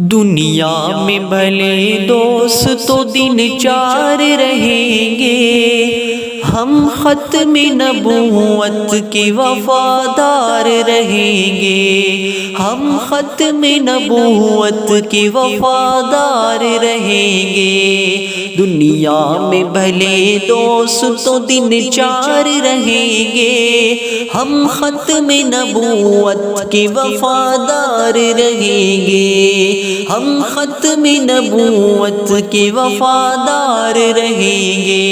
دنیا میں بھلے دوست تو دن چار رہیں گے، ہم ختم نبوت کے وفادار رہیں گے، ہم ختم نبوت کے وفادار رہیں گے۔ دنیا میں بھلے دوست تو دن چار رہیں گے، ہم ختم نبوت کے وفادار رہیں گے، ہم ختم نبوت کے وفادار رہیں گے۔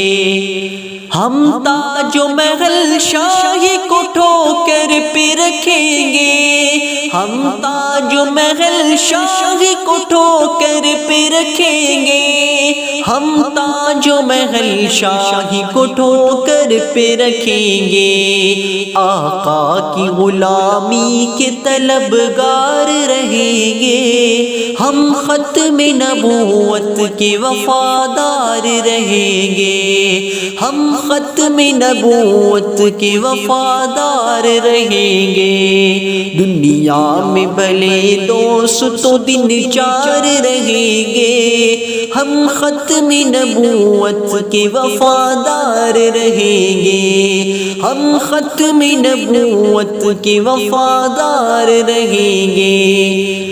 ہم تاج و محل شاہی کو ٹھوکر پہ رکھیں گے، ہم تاج و محل شاہی کو ٹھوکر پہ رکھیں گے، ہم تاج و محل شاہی کو ٹھوکر پہ رکھیں گے۔ آقا کی غلامی کے طلبگار رہیں گے، ہم ختم نبوت کے وفادار رہیں گے، ہم ختم نبوت کے وفادار رہیں گے۔ دنیا میں بھلے دوست تو دن چار رہیں گے، ہم ختم نبوت کے وفادار رہیں گے، ہم ختم نبوت کے وفادار رہیں گے۔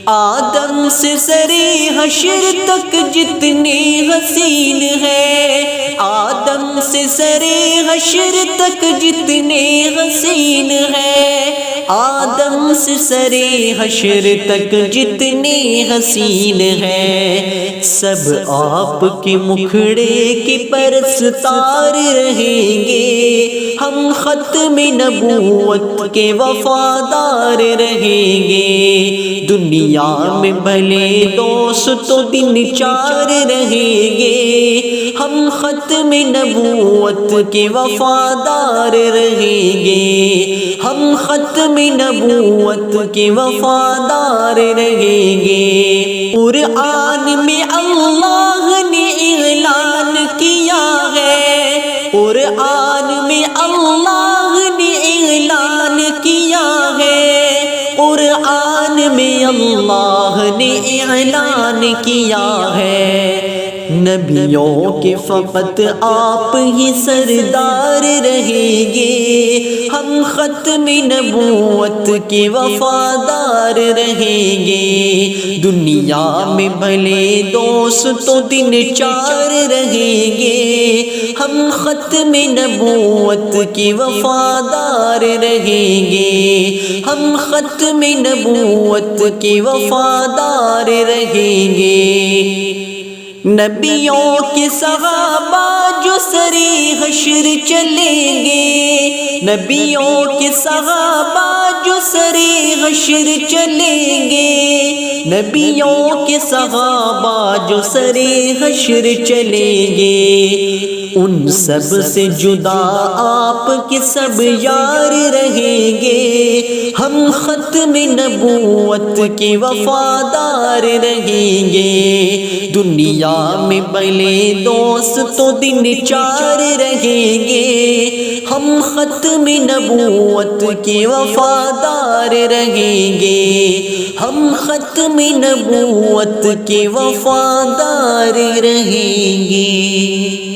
آدم سے سرے حشر تک جتنے حسین ہیں، آدم سے سرے حشر تک جتنے حسین ہیں، آدم سے سرے حشر تک جتنے حسین ہیں، سب آپ کے مکھڑے کے پرستار رہیں گے، ہم ختم نبوت کے وفادار رہیں گے۔ دنیا میں بھلے دوست تو دن چار رہیں گے، ہم ختم نبوت کے وفادار رہیں گے، ہم ختم نبوت کے وفادار رہیں گے۔ قرآن میں اللہ نے اعلان کیا ہے، قرآن میں اللہ نے اعلان کیا ہے، قرآن میں اللہ نے اعلان کیا ہے، نبیوں کے فقط آپ ہی سردار رہیں گے، ہم ختم نبوت کے وفادار رہیں گے۔ دنیا میں بھلے دوست تو دن چار رہیں گے، ہم ختم نبوت کے وفادار رہیں گے، ہم ختم نبوت کے وفادار رہیں گے۔ نبیوں کے صحابہ جو سرے حشر چلیں گے، نبیوں کے صحابہ جو سرے حشر چلیں گے، نبیوں کے صحابہ جو سرے حشر چلیں گے، ان سب سے جدا آپ کے سب یار رہیں گے، ہم ختم نبوت کے وفادار رہیں گے۔ دنیا میں بھلے دوست تو دن چار رہیں گے، ہم ختم نبوت کے وفادار رہیں گے، ہم ختم نبوت کے وفادار رہیں گے۔